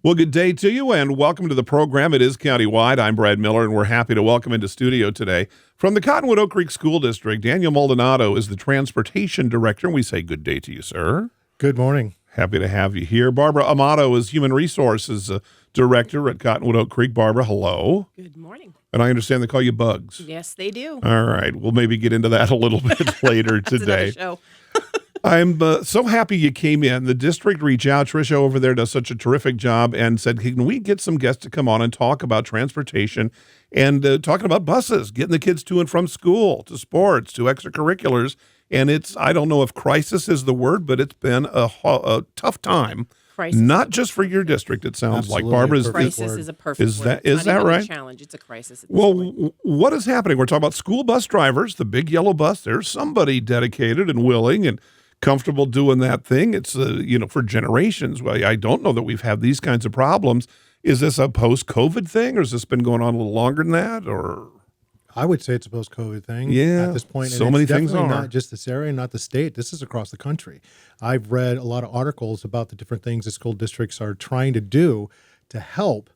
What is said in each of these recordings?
Well, good day to you, and welcome to the program. It is Countywide. I'm Brad Miller, and we're happy to welcome into studio today from the Cottonwood Oak Creek School District, Daniel Maldonado is the Transportation Director, and we say good day to you, sir. Good morning. Happy to have you here. Barbara Amato is Human Resources Director at Cottonwood Oak Creek. Barbara, hello. Good morning. And I understand they call you Bugs. Yes, they do. All right. We'll maybe get into that a little bit later today. That's another show. I'm so happy you came in. The district reached out. Tricia over there does such a terrific job and said, can we get some guests to come on and talk about transportation and talking about buses, getting the kids to and from school, to sports, to extracurriculars. And I don't know if crisis is the word, but it's been a tough time. Crisis not just for your district, it sounds Absolutely. like. Barbara's crisis is a perfect is word. that It's is not that even right? A challenge. It's a crisis. At this Well, point. what is happening? We're talking about school bus drivers, the big yellow bus. There's somebody dedicated and willing and comfortable doing that thing. It's for generations. Well, I don't know that we've had these kinds of problems. Is this a post-COVID thing, or has this been going on a little longer than that? Or I would say it's a post-COVID thing. Yeah, at this point, so and many it's things definitely are. not just this area, not the state. This is across the country. I've read a lot of articles about the different things that school districts are trying to do to help,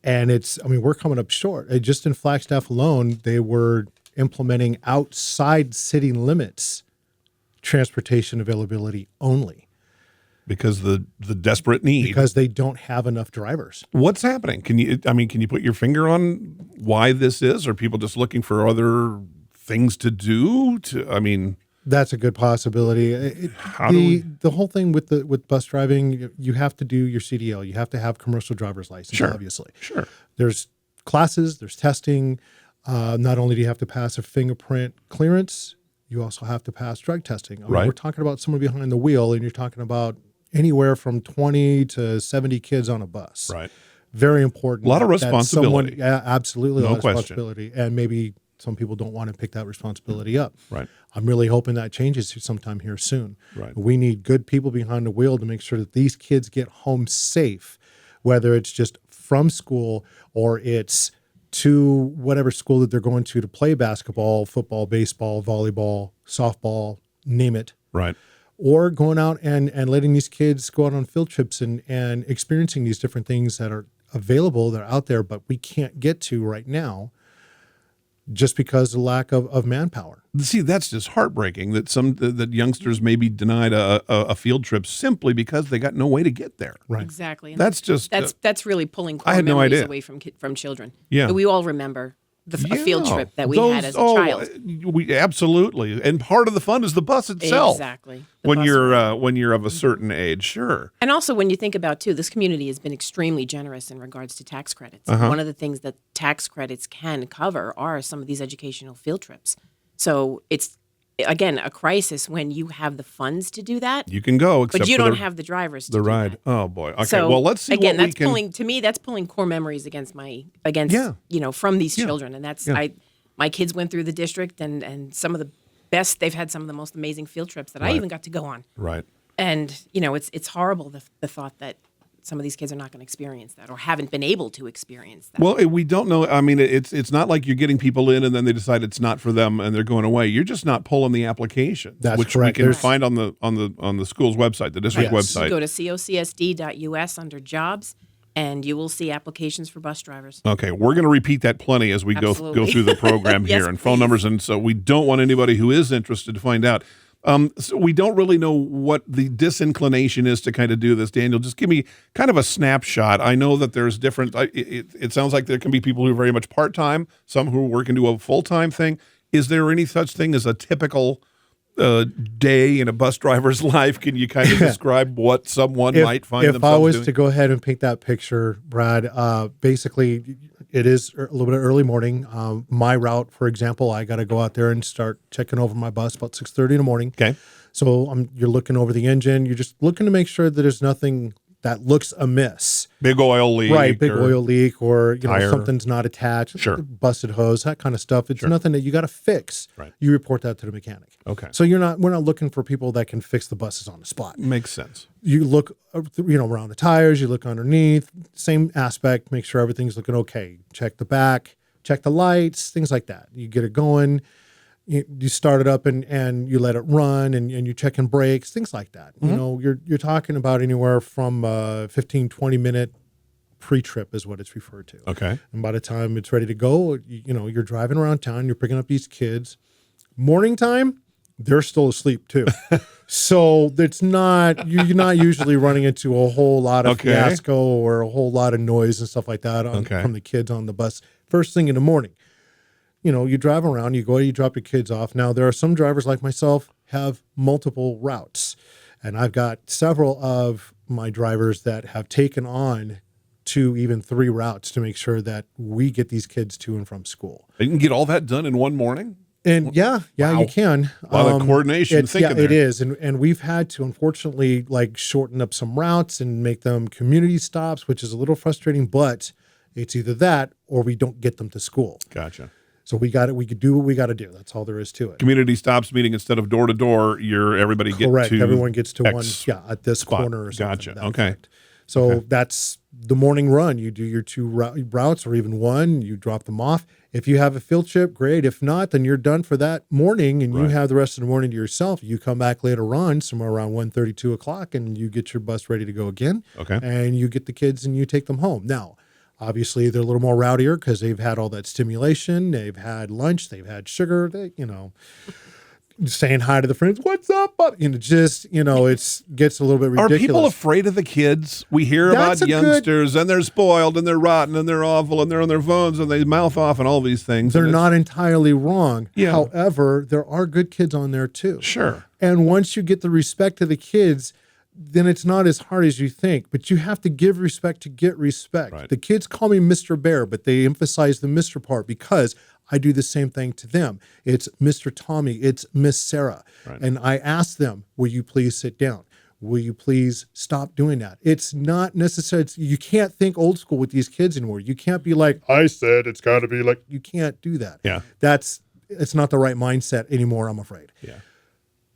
and we're coming up short. Just in Flagstaff alone, they were implementing outside city limits transportation availability only because the desperate need, because they don't have enough drivers. What's happening? Can you put your finger on why this is? Are people just looking for other things to do? That's a good possibility. The whole thing with bus driving, you have to do your CDL. You have to have commercial driver's license, Sure. obviously. Sure. There's classes, there's testing. Not only do you have to pass a fingerprint clearance, you also have to pass drug testing. Right. We're talking about someone behind the wheel, and you're talking about anywhere from 20 to 70 kids on a bus. Right. Very important. A lot of that responsibility. Absolutely. No a lot of question. responsibility. And maybe some people don't want to pick that responsibility up. Right. I'm really hoping that changes sometime here soon. Right. We need good people behind the wheel to make sure that these kids get home safe, whether it's just from school or it's to whatever school that they're going to play basketball, football, baseball, volleyball, softball, name it. Right. Or going out and letting these kids go out on field trips and experiencing these different things that are available, that are out there, but we can't get to right now just because of the lack of manpower. See, that's just heartbreaking that youngsters may be denied a field trip simply because they got no way to get there. Right. Exactly. And That's just that's really pulling I core had no memories idea. away from children. Yeah. We all remember a field trip that we had as a child. We absolutely, and part of the fun is the bus itself. Exactly. The When bus you're ride. when you're of a certain age, sure. And also, when you think about, too, this community has been extremely generous in regards to tax credits. Uh-huh. One of the things that tax credits can cover are some of these educational field trips. So it's, again, a crisis when you have the funds to do that, You can go, except but you for don't have the drivers to the do ride. that. Oh boy. Okay. So, well, let's see again, what we that's can. pulling, to me, that's pulling core memories against Yeah. from these Yeah. children. And that's, Yeah. my kids went through the district and some of the best, they've had some of the most amazing field trips that I Right. even got to go on. Right. And, it's horrible, the thought that some of these kids are not going to experience that or haven't been able to experience that. Well, we don't know. I mean, it's not like you're getting people in and then they decide it's not for them and they're going away. You're just not pulling the applications, That's which correct. we can There's- find on the school's website, the district Yes. website. Go to cocsd.us under jobs, and you will see applications for bus drivers. Okay, we're going to repeat that plenty as we go Absolutely. through the program Yes, here, and phone please. numbers, and so we don't want anybody who is interested to find out. So we don't really know what the disinclination is to kind of do this. Daniel, just give me kind of a snapshot. I know that there's different. It sounds like there can be people who are very much part-time, some who work into a full-time thing. Is there any such thing as a typical day in a bus driver's life? Can you kind of describe what someone might find If themselves I was doing? to go ahead and paint that picture, Brad, basically it is a little bit of early morning. My route, for example, I got to go out there and start checking over my bus about 6:30 in the morning. Okay. So you're looking over the engine. You're just looking to make sure that there's nothing that looks amiss. Big oil leak. Right, big or- oil leak or tire. something's not attached, Sure. busted hose, that kind of stuff. It's nothing that you got to fix. Right. You report that to the mechanic. Okay. So we're not looking for people that can fix the buses on the spot. Makes sense. You look, around the tires, you look underneath, same aspect, make sure everything's looking okay. Check the back, check the lights, things like that. You get it going. you start it up and you let it run and you're checking brakes, things like that. You know, you're talking about anywhere from 15, 20 minute pre-trip is what it's referred to. Okay. And by the time it's ready to go, you know, you're driving around town, you're picking up these kids. Morning time, they're still asleep too. So it's not, you're not usually running into a whole lot of fiasco or a whole lot of noise and stuff like that from the kids on the bus first thing in the morning. You know, you drive around, you drop your kids off. Now, there are some drivers like myself have multiple routes. And I've got several of my drivers that have taken on 2, even 3 routes to make sure that we get these kids to and from school. You can get all that done in one morning? And yeah, Wow. you can. A lot of coordination thinking there. It is. And we've had to, unfortunately, like shorten up some routes and make them community stops, which is a little frustrating, but it's either that or we don't get them to school. Gotcha. So we could do what we got to do. That's all there is to it. Community stops, meaning instead of door to door, everybody gets to Correct. Everyone gets to X one, at this spot. corner or something. Gotcha. to that Okay. effect. So that's the morning run. You do your 2 routes or even one, you drop them off. If you have a field trip, great. If not, then you're done for that morning and you have the rest of the morning to yourself. You come back later on, somewhere around 1:30, 2 o'clock, and you get your bus ready to go again. Okay. And you get the kids and you take them home. Now, obviously, they're a little more rowdier because they've had all that stimulation. They've had lunch. They've had sugar. Saying hi to the friends. What's up, bud? It gets a little bit ridiculous. Are people afraid of the kids? We hear That's about youngsters and they're spoiled and they're rotten and they're awful and they're on their phones and they mouth off and all these things. They're not entirely wrong. Yeah. However, there are good kids on there too. Sure. And once you get the respect of the kids, then it's not as hard as you think. But you have to give respect to get respect. Right. The kids call me Mr. Bear, but they emphasize the Mr. part because I do the same thing to them. It's Mr. Tommy. It's Miss Sarah. Right. And I ask them, will you please sit down? Will you please stop doing that? It's not necessary. You can't think old school with these kids anymore. You can't be like, I said it's got to be like, you can't do that. Yeah. It's not the right mindset anymore, I'm afraid. Yeah.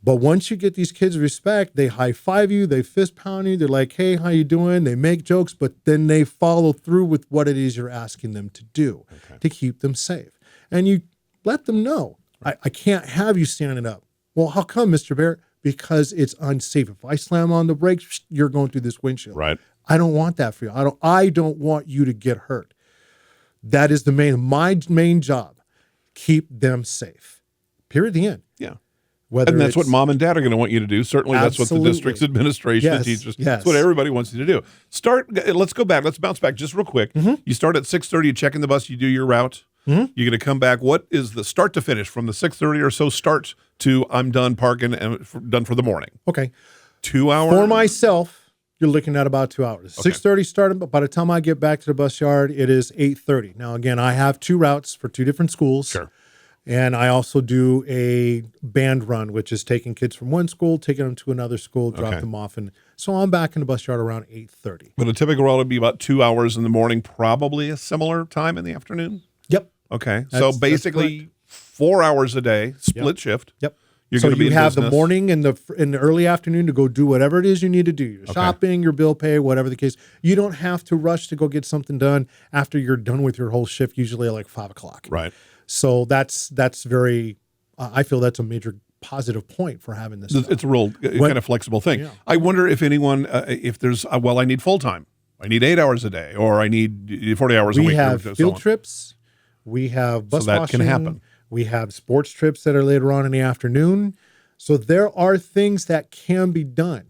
But once you get these kids respect, they high five you, they fist pound you, they're like, hey, how you doing? They make jokes, but then they follow through with what it is you're asking them to do to keep them safe. And you let them know, I can't have you standing up. Well, how come, Mr. Bear? Because it's unsafe. If I slam on the brakes, you're going through this windshield. Right. I don't want that for you. I don't want you to get hurt. That is my main job. Keep them safe. Period. The end. Yeah. And that's what mom and dad are going to want you to do. Certainly that's what the district's administration and teachers, that's what everybody wants you to do. Let's go back. Let's bounce back just real quick. You start at 6:30, you check in the bus, you do your route. You're going to come back. What is the start to finish from the 6:30 or so start to I'm done parking and done for the morning? Okay. 2 hours? For myself, you're looking at about 2 hours. 6:30 starting, but by the time I get back to the bus yard, it is 8:30. Now, again, I have 2 routes for 2 different schools. Sure. And I also do a band run, which is taking kids from one school, taking them to another school, drop them off. And so I'm back in the bus yard around 8:30. But a typical route would be about 2 hours in the morning, probably a similar time in the afternoon? Yep. Okay. So basically 4 hours a day, split shift. Yep. You're So going to be you in have business. the morning and the early afternoon to go do whatever it is you need to do. Your shopping, your bill pay, whatever the case. You don't have to rush to go get something done after you're done with your whole shift, usually at like 5 o'clock. Right. So that's very, I feel that's a major positive point for having this. It's a real kind of flexible thing. Yeah. I wonder if anyone, if there's, I need full time. I need 8 hours a day, or I need 40 hours a week. We have so field on. trips. We have bus So that washing. can happen. We have sports trips that are later on in the afternoon. So there are things that can be done.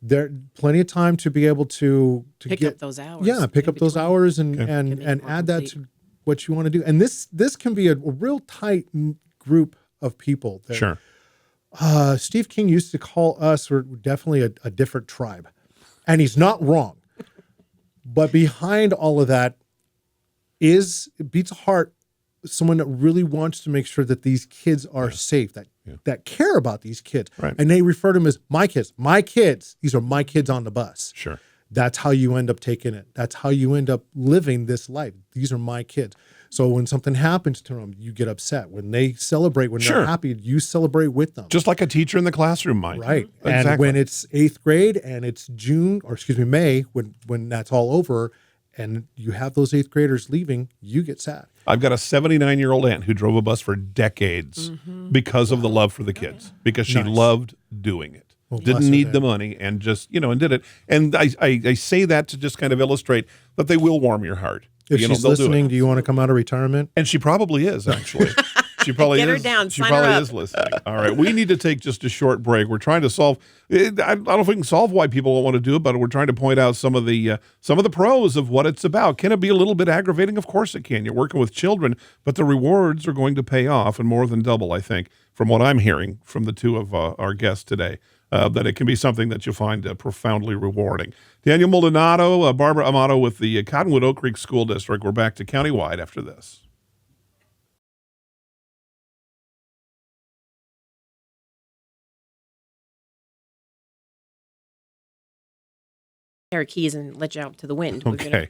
There plenty of time to be able to Pick get up those hours. Yeah, pick up those between. hours and Can make and more add that complete. to what you want to do. And this can be a real tight group of people. That, Sure. Steve King used to call us, we're definitely a different tribe, and he's not wrong. But behind all of that it beats a heart, someone that really wants to make sure that these kids are safe, that care about these kids. Right. And they refer to them as my kids. My kids. These are my kids on the bus. Sure. That's how you end up taking it. That's how you end up living this life. These are my kids. So when something happens to them, you get upset. When they celebrate, when Sure. they're happy, you celebrate with them. Just like a teacher in the classroom might. Right. Exactly. And when it's 8th grade and it's May, when that's all over, and you have those 8th graders leaving, you get sad. I've got a 79-year-old aunt who drove a bus for decades because of the love for the kids, because she Nice. loved doing it. Well, bless Didn't her need then. the money and just, and did it. And I say that to just kind of illustrate that they will warm your heart. If she's they'll do it. listening, do you want to come out of returement? And she probably is, actually. She probably Get her is. down, She sign her probably up. is listening. All right. We need to take just a short break. We're trying to solve. I don't know if we can solve why people don't want to do it, but we're trying to point out some of the pros of what it's about. Can it be a little bit aggravating? Of course it can. You're working with children, but the rewards are going to pay off, and more than double, I think, from what I'm hearing from the two of our guests today. That it can be something that you'll find profoundly rewarding. Daniel Maldonado, Barbara Amato with the Cottonwood Oak Creek School District. We're back to Countywide after this. Pair of keys and let you out to the wind. We're gonna- Okay.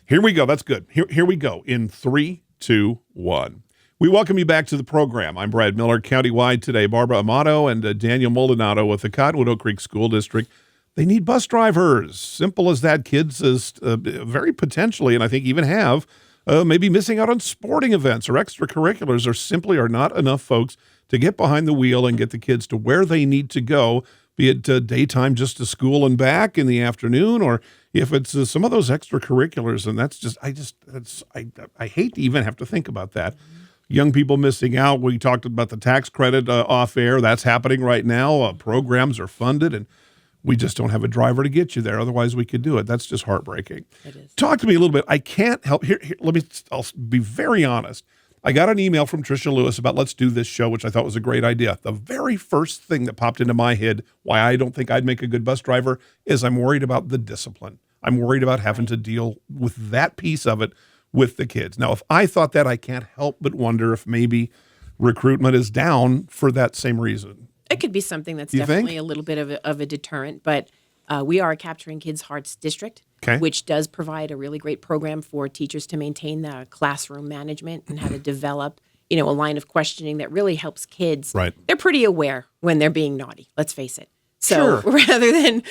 Here we go. That's good. Here we go. In 3, 2, 1. We welcome you back to the program. I'm Brad Miller, Countywide today. Barbara Amato and Daniel Maldonado with the Cottonwood Oak Creek School District. They need bus drivers. Simple as that. Kids is very potentially, and I think even have, maybe missing out on sporting events or extracurriculars. There simply are not enough folks to get behind the wheel and get the kids to where they need to go, be it daytime just to school and back in the afternoon, or if it's some of those extracurriculars. And that's just, I hate to even have to think about that. Young people missing out. We talked about the tax credit off air. That's happening right now. Programs are funded, and we just don't have a driver to get you there. Otherwise, we could do it. That's just heartbreaking. It is. Talk to me a little bit. I can't help. Here, I'll be very honest. I got an email from Tricia Lewis about let's do this show, which I thought was a great idea. The very first thing that popped into my head, why I don't think I'd make a good bus driver, is I'm worried about the discipline. I'm worried about having to deal with that piece of it with the kids. Now, if I thought that, I can't help but wonder if maybe recruitment is down for that same reason. It could be something that's You think? definitely a little bit of a deterrent, but we are a Capturing Kids' Hearts district, Okay. which does provide a really great program for teachers to maintain the classroom management and how to develop, a line of questioning that really helps kids. Right. They're pretty aware when they're being naughty, let's face it. So Sure. rather than,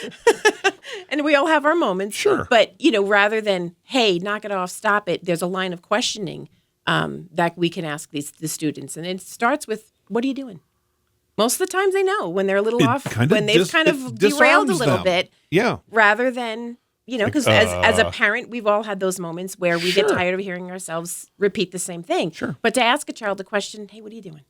and we all have our moments. Sure. But, rather than, hey, knock it off, stop it, there's a line of questioning that we can ask the students. And it starts with, what are you doing? Most of the times they know when they're a little off, when they've kind of derailed a little bit, Yeah. rather than, because as a parent, we've all had those moments where we get Sure. tired of hearing ourselves repeat the same thing. Sure. But to ask a child the question, hey, what are you doing?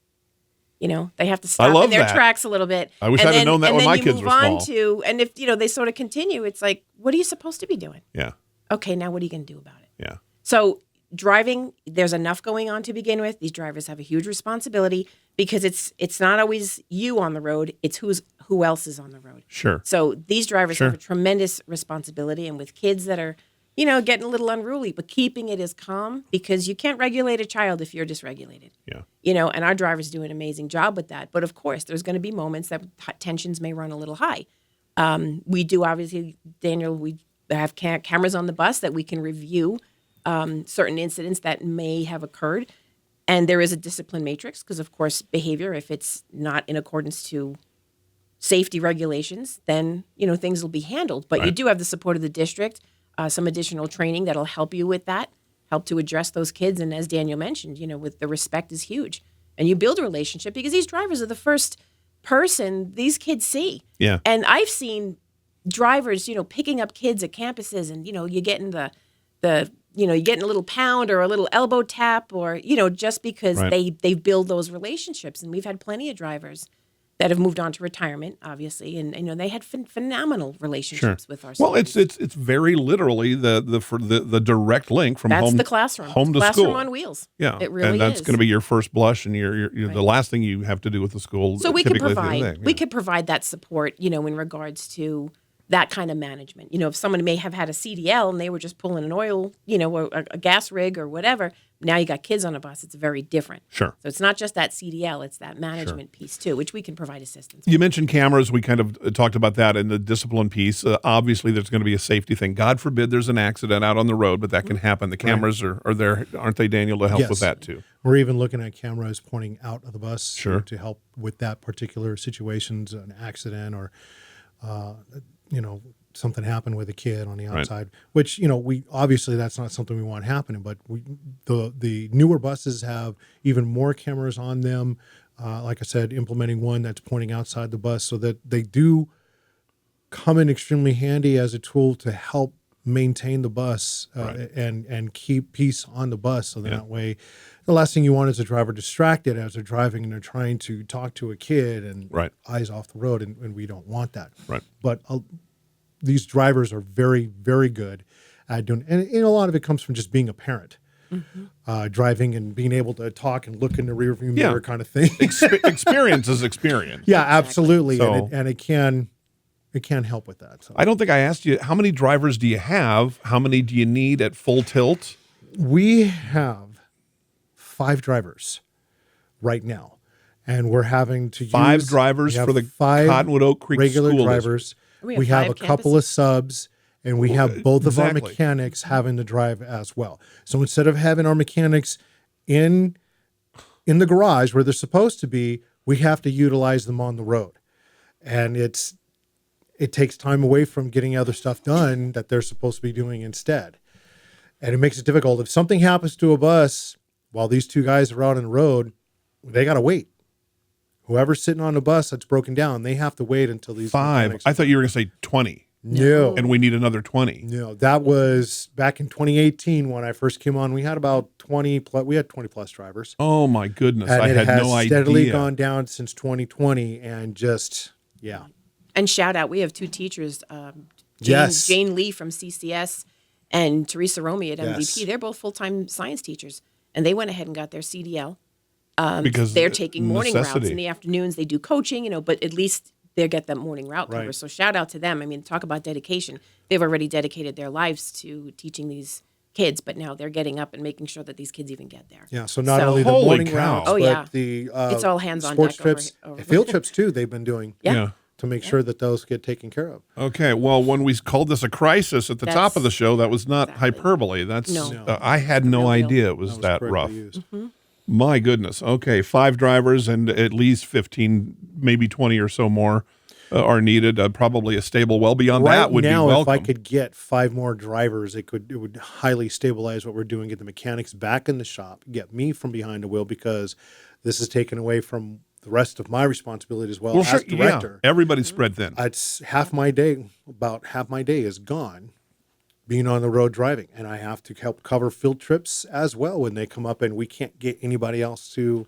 They have to stop love in their that. tracks a little bit. I wish and I'd have then- known that and when then my you kids move were on small. and if, they sort of continue, it's like, what are you supposed to be doing? Yeah. Okay, now what are you going to do about it? Yeah. So driving, there's enough going on to begin with. These drivers have a huge responsibility because it's not always you on the road. It's who else is on the road. Sure. So these drivers Sure. have a tremendous responsibility, and with kids that are, getting a little unruly, but keeping it as calm, because you can't regulate a child if you're dysregulated. Yeah. And our drivers do an amazing job with that. But of course, there's going to be moments that tensions may run a little high. We do, obviously, Daniel, we have cameras on the bus that we can review certain incidents that may have occurred. And there is a discipline matrix because, of course, behavior, if it's not in accordance to safety regulations, then, things will be handled. But you Right. do have the support of the district, some additional training that'll help you with that, help to address those kids. And as Daniel mentioned, with the respect is huge. And you build a relationship because these drivers are the first person these kids see. Yeah. And I've seen drivers, picking up kids at campuses and, you're getting you're getting a little pound or a little elbow tap or, just because Right. they build those relationships. And we've had plenty of drivers that have moved on to retirement, obviously, and they had phenomenal relationships with our Well, students. it's very literally the direct link from That's home the classroom. home to classroom school. on wheels. Yeah, It really and that's is. going to be your first blush, and you're the last thing you have to do with the school. So we could typically at the end of the provide day. we Yeah. could provide that support, in regards to that kind of management. If someone may have had a CDL and they were just pulling an oil, or a gas rig or whatever, now you got kids on a bus, it's very different. Sure. So it's not just that CDL, it's that management piece too, which we can provide assistance. You mentioned cameras. We kind of talked about that in the discipline piece. Obviously, there's going to be a safety thing. God forbid there's an accident out on the road, but that can happen. The cameras are there, aren't they, Daniel, to help Yes. with that too? We're even looking at cameras pointing out of the bus Sure. to help with that particular situations, an accident or, something happened with a kid on the Right. outside, which, we obviously that's not something we want happening, but the newer buses have even more cameras on them. Like I said, implementing one that's pointing outside the bus so that they do come in extremely handy as a tool to help maintain the bus and keep peace on the bus. So that way, the last thing you want is a driver distracted as they're driving and they're trying to talk to a kid and eyes off the road, and we don't want that. Right. But these drivers are very, very good at doing, and a lot of it comes from just being a parent. Driving and being able to talk and look in the rearview mirror kind of thing. Experience is experience. Yeah, absolutely. So- And it can help with that. So I don't think I asked you, how many drivers do you have? How many do you need at full tilt? we have 5 drivers right now, and we're having to 5 use drivers we have for the 5 Cottonwood Oak Creek regular School drivers. We have We have 5 a couple of subs, and we have both of our exactly. mechanics having to drive as well. So instead of having our mechanics in the garage where they're supposed to be, we have to utilize them on the road. And it takes time away from getting other stuff done that they're supposed to be doing instead. And it makes it difficult. If something happens to a bus while these 2 guys are out on the road, they got to wait. Whoever's sitting on the bus that's broken down, they have to wait until these 5. mechanics- I thought you were going to say 20, No. and we need another 20. No, that was back in 2018 when I first came on. We had about 20 plus, we had 20 plus drivers. Oh my goodness, And I it had has no steadily idea. gone down since 2020, and just, yeah. And shout out, we have 2 teachers, Yes. Jane Lee from CCS and Teresa Romy at MVP. Yes. They're both full-time science teachers, and they went ahead and got their CDL. Because They're taking morning routes necessity. in the afternoons. They do coaching, but at least they get that morning route cover. Right. So shout out to them. I mean, talk about dedication. They've already dedicated their lives to teaching these kids, but now they're getting up and making sure that these kids even get there. Yeah, so not So- only the Holy morning cow. routes, Oh, but yeah. the It's all hands on sports deck over- trips, over- field trips too. They've been doing Yeah. to make sure that those get taken care of. Okay, well, when we called this a crisis at the top That's- of the show, that was not exactly. hyperbole. That's No. I had no Real deal. idea it was that correctly rough. used. My goodness. Okay, 5 drivers and at least 15, maybe 20 or so more are needed. Probably a stable well beyond Right that would now, be if welcome. I could get 5 more drivers, it would highly stabilize what we're doing. Get the mechanics back in the shop, get me from behind the wheel, because this is taken away from the rest of my responsibility as well, well, as sure, director. yeah, everybody's spread thin. It's half my day. About half my day is gone being on the road driving, and I have to help cover field trips as well when they come up, and we can't get anybody else to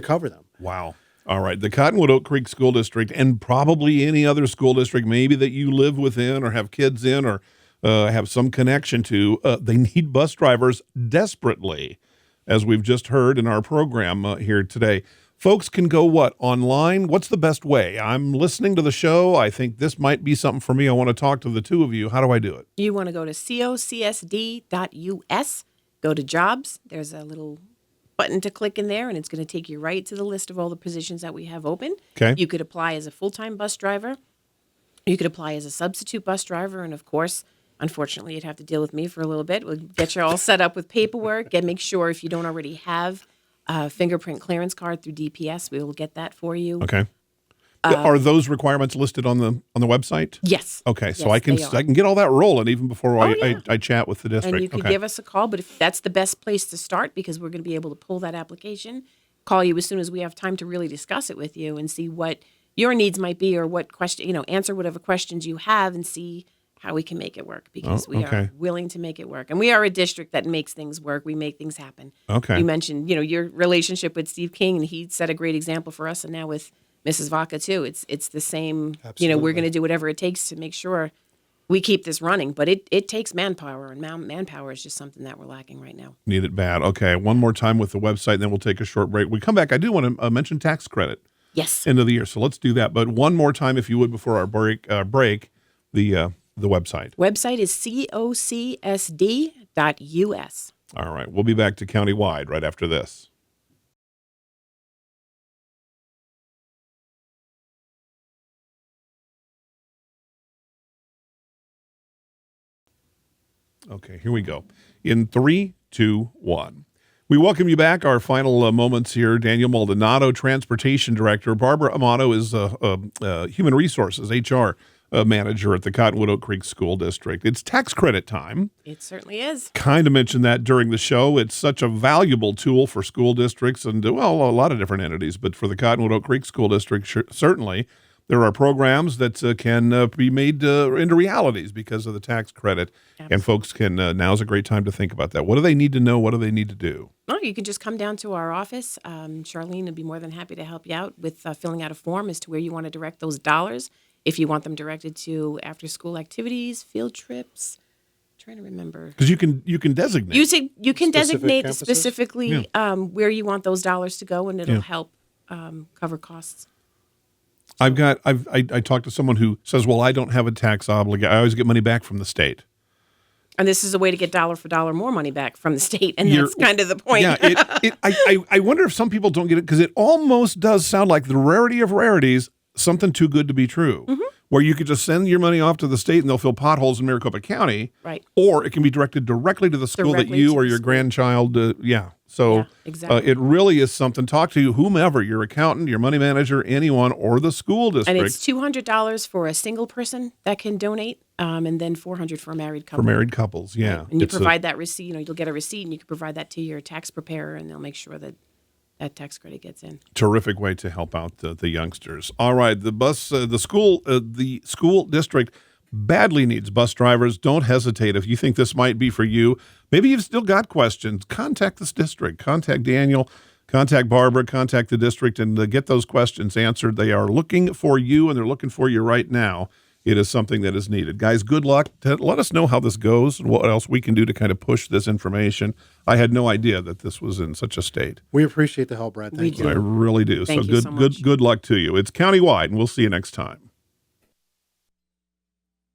cover them. Wow. All right. The Cottonwood Oak Creek School District, and probably any other school district, maybe that you live within or have kids in or have some connection to, they need bus drivers desperately, as we've just heard in our program here today. Folks can go online? What's the best way? I'm listening to the show. I think this might be something for me. I want to talk to the 2 of you. How do I do it? You want to go to cocsd.us, go to jobs. There's a little button to click in there, and it's going to take you right to the list of all the positions that we have open. Okay. You could apply as a full-time bus driver. You could apply as a substitute bus driver. And of course, unfortunately, you'd have to deal with me for a little bit. We'll get you all set up with paperwork and make sure if you don't already have a fingerprint clearance card through DPS, we will get that for you. Okay. Are those requirements listed on the website? Yes. Okay, so Yes, I can they are. get all that rolling even before yeah. I chat with the district. And you can okay. give us a call, but if that's the best place to start, because we're going to be able to pull that application, call you as soon as we have time to really discuss it with you and see what your needs might be, or what question, answer whatever questions you have and see how we can make it work, because we okay. are willing to make it work. And we are a district that makes things work. We make things happen. Okay. You mentioned, your relationship with Steve King, and he set a great example for us, and now with Mrs. Vaca too. It's the same, Absolutely. we're going to do whatever it takes to make sure we keep this running, but it takes manpower, and manpower is just something that we're lacking right now. Need it bad. Okay, one more time with the website, and then we'll take a short break. We come back. I do want to mention tax credit Yes. end of the year, so let's do that. But one more time, if you would, before our break, the website. Website is cocsd.us. All right, we'll be back to Countywide right after this. Okay, here we go. In 3, 2, 1. We welcome you back. Our final moments here. Daniel Maldonado, Transportation Director. Barbara Amato is Human Resources, HR manager at the Cottonwood Oak Creek School District. It's tax credit time. It certainly is. Kind of mentioned that during the show. It's such a valuable tool for school districts and, well, a lot of different entities, but for the Cottonwood Oak Creek School District, certainly there are programs that can be made into realities because of the tax credit. Absolutely. And folks can, now's a great time to think about that. What do they need to know? What do they need to do? Oh, you can just come down to our office. Charlene would be more than happy to help you out with filling out a form as to where you want to direct those dollars. If you want them directed to after-school activities, field trips, I'm trying to remember. Because you can designate. You can Specific designate campuses? specifically where you want those dollars to go, and it'll help cover costs. I talked to someone who says, well, I don't have a tax obligation. I always get money back from the state. And this is a way to get dollar for dollar more money back from the state, and that's kind of the point. Yeah, I wonder if some people don't get it because it almost does sound like the rarity of rarities, something too good to be true, where you could just send your money off to the state and they'll fill potholes in Maricopa County, Right. or it can be directed directly to the school that Directly you to or the your school. grandchild, So Yeah, exactly. it really is something. Talk to whomever, your accountant, your money manager, anyone, or the school district. And it's $200 for a single person that can donate, and then $400 for a married couple. for married couples, yeah. And you It's a provide that receipt. You'll get a receipt, and you can provide that to your tax preparer, and they'll make sure that that tax credit gets in. terrific way to help out the youngsters. All right, the school district badly needs bus drivers. Don't hesitate. If you think this might be for you, maybe you've still got questions, contact this district, contact Daniel, contact Barbara, contact the district, and get those questions answered. They are looking for you, and they're looking for you right now. It is something that is needed. Guys, good luck. Let us know how this goes and what else we can do to kind of push this information. I had no idea that this was in such a state. We appreciate the help, Brad. We Thank you. do. I really do. Thank so you good, so much. good luck to you. It's countywide, and we'll see you next time.